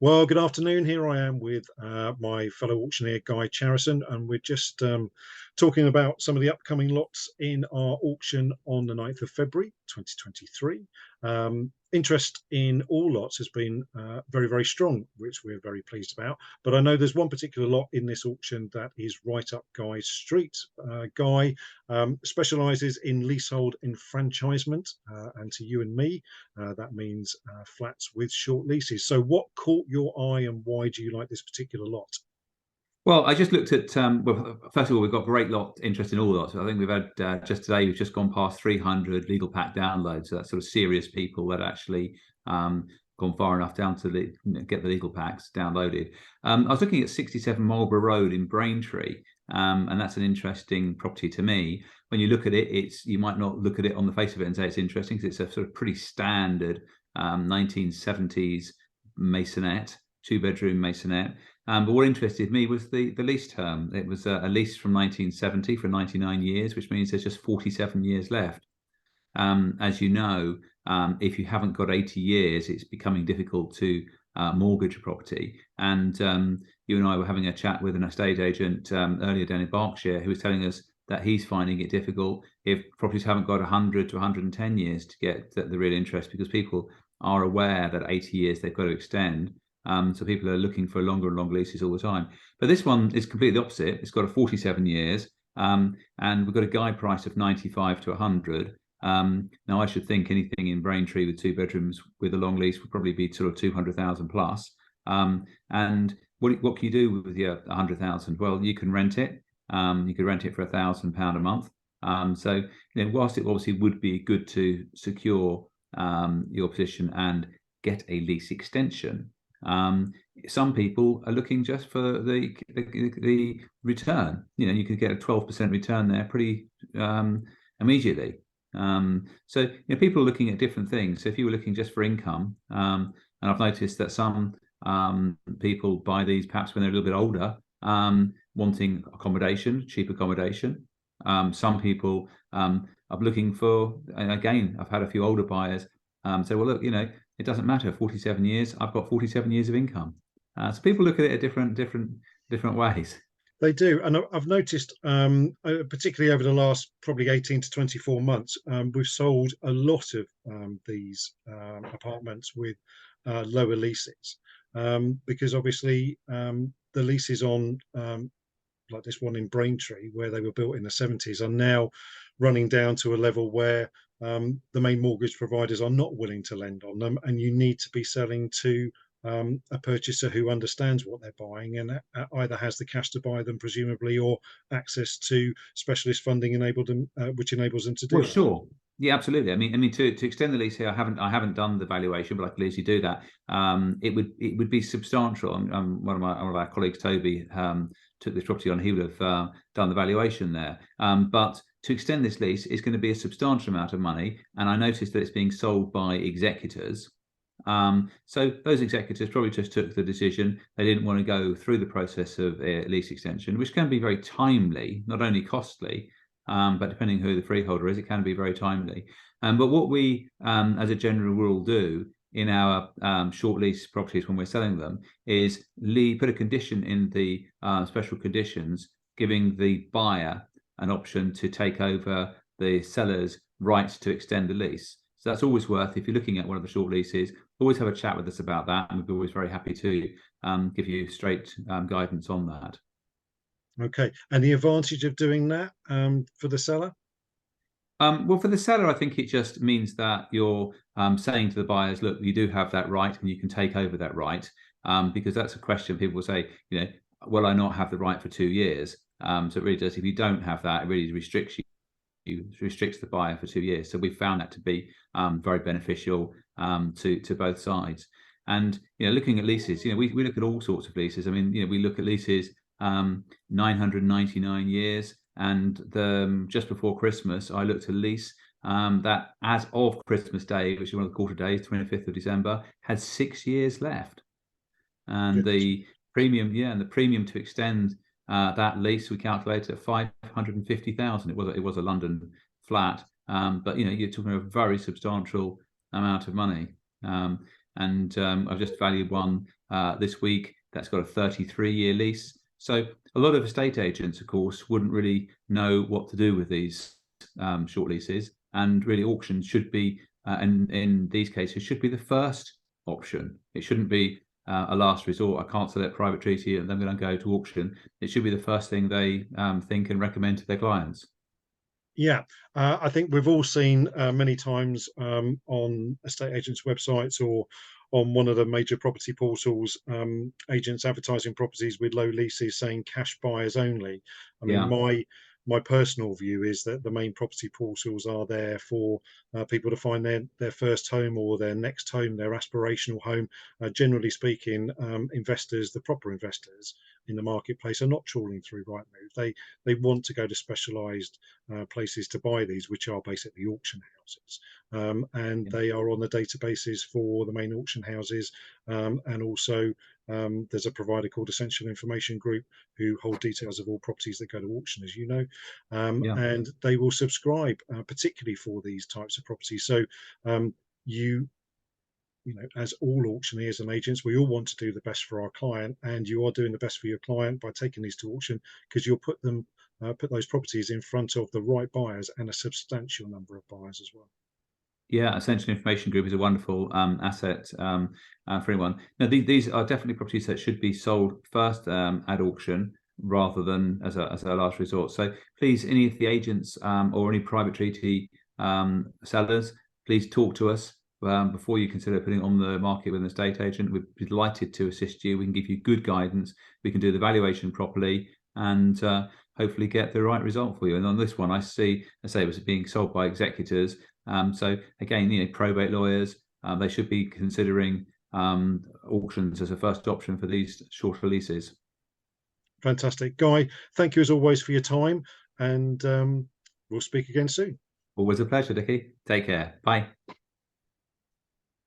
Well, good afternoon. Here I am with my fellow auctioneer, Guy Charrison, and we're just talking about some of the upcoming lots in our auction on the 9th of February 2023. Interest in all lots has been very, very strong, which we're very pleased about. But I know there's one particular lot in this auction that is right up Guy's street. Guy specialises in leasehold enfranchisement, and to you and me, that means flats with short leases. So what caught your eye and why do you like this particular lot? Well, I just looked at, well, first of all, we've got great lot interest in all lots. I think we've had just today, we've just gone past 300 legal pack downloads. So that's sort of serious people that actually gone far enough down to get the legal packs downloaded. I was looking at 67 Marlborough Road in Braintree, and that's an interesting property to me. When you look at it, you might not look at it on the face of it and say it's interesting because it's a sort of pretty standard 1970s masonette, two-bedroom masonette. But what interested me was the lease term. It was a lease from 1970 for 99 years, which means there's just 47 years left. As you know, if you haven't got 80 years, it's becoming difficult to mortgage a property. And you and I were having a chat with an estate agent earlier down in Berkshire who was telling us that he's finding it difficult if properties haven't got 100 to 110 years to get the real interest, because people are aware that 80 years they've got to extend. So people are looking for longer and longer leases all the time. But this one is completely opposite. It's got a 47 years, and we've got a guide price of 95 to 100. Now, I should think anything in Braintree with two bedrooms with a long lease would probably be sort of 200,000 plus. And what can you do with your 100,000? Well, you can rent it. You could rent it for £1,000 a month. So, whilst it obviously would be good to secure your position and get a lease extension, some people are looking just for the return. You could get a 12% return there pretty immediately. So people are looking at different things. So if you were looking just for income, and I've noticed that some people buy these perhaps when they're a little bit older, wanting accommodation, cheap accommodation. Some people are looking for, and again, I've had a few older buyers say, well, look, it doesn't matter. 47 years, I've got 47 years of income. So people look at it at different ways. They do, and I've noticed, particularly over the last probably 18 to 24 months, we've sold a lot of these apartments with lower leases, because obviously the leases on like this one in Braintree, where they were built in the 70s, are now running down to a level where the main mortgage providers are not willing to lend on them, and you need to be selling to a purchaser who understands what they're buying and either has the cash to buy them, presumably, or access to specialist funding which enables them to do Well, that. sure. Yeah, absolutely. I mean, to extend the lease here, I haven't done the valuation, but I can easily do that. It would be substantial. One of our colleagues, Toby, took this property on. He would have done the valuation there. But to extend this lease is going to be a substantial amount of money, and I noticed that it's being sold by executors. So those executors probably just took the decision. They didn't want to go through the process of a lease extension, which can be very timely, not only costly, but depending who the freeholder is, it can be very timely. But what we, as a general rule, do in our short lease properties when we're selling them is put a condition in the special conditions, giving the buyer an option to take over the seller's rights to extend the lease. So that's always worth, if you're looking at one of the short leases, always have a chat with us about that, and we'd be always very happy to give you straight guidance on that. Okay, and the advantage of doing that for the seller? Well, for the seller, I think it just means that you're saying to the buyers, look, you do have that right and you can take over that right, because that's a question people will say, will I not have the right for 2 years? So it really does. If you don't have that, it really restricts restricts the buyer for 2 years. So we found that to be very beneficial to both sides. And looking at leases, we look at all sorts of leases. I mean, we look at leases 999 years, and just before Christmas, I looked at a lease that, as of Christmas Day, which is one of the quarter days, 25th of December, had 6 years left. And the premium, and the premium to extend that lease, we calculated at 550,000. It was a London flat, but you're talking a very substantial amount of money. And I've just valued one this week that's got a 33-year lease. So a lot of estate agents, of course, wouldn't really know what to do with these short leases, and really auctions should be, and in these cases, should be the first option. It shouldn't be a last resort. I can't sell it private treaty and I'm going to go to auction. It should be the first thing they think and recommend to their clients. Yeah, I think we've all seen many times on estate agents' websites or on one of the major property portals, agents advertising properties with low leases saying cash buyers only. I mean, Yeah. my personal view is that the main property portals are there for people to find their first home or their next home, their aspirational home. Generally speaking, investors, the proper investors in the marketplace, are not trawling through Rightmove. They want to go to specialised places to buy these, which are basically auction houses, and Yeah. they are on the databases for the main auction houses, and also there's a provider called Essential Information Group who hold details of all properties that go to auction, as you know, Yeah. and they will subscribe particularly for these types of properties. So um, you know, as all auctioneers and agents, we all want to do the best for our client, and you are doing the best for your client by taking these to auction, because you'll put those properties in front of the right buyers and a substantial number of buyers as well. Yeah, Essential Information Group is a wonderful asset for anyone. Now, these are definitely properties that should be sold first at auction rather than as a last resort. So please, any of the agents or any private treaty sellers, please talk to us before you consider putting it on the market with an estate agent. We'd be delighted to assist you. We can give you good guidance. We can do the valuation properly and hopefully get the right result for you. And on this one, I say it was being sold by executors. So again, probate lawyers, they should be considering auctions as a first option for these shorter leases. Fantastic, Guy. Thank you as always for your time, and we'll speak again soon. Always a pleasure, Dickie. Take care. Bye.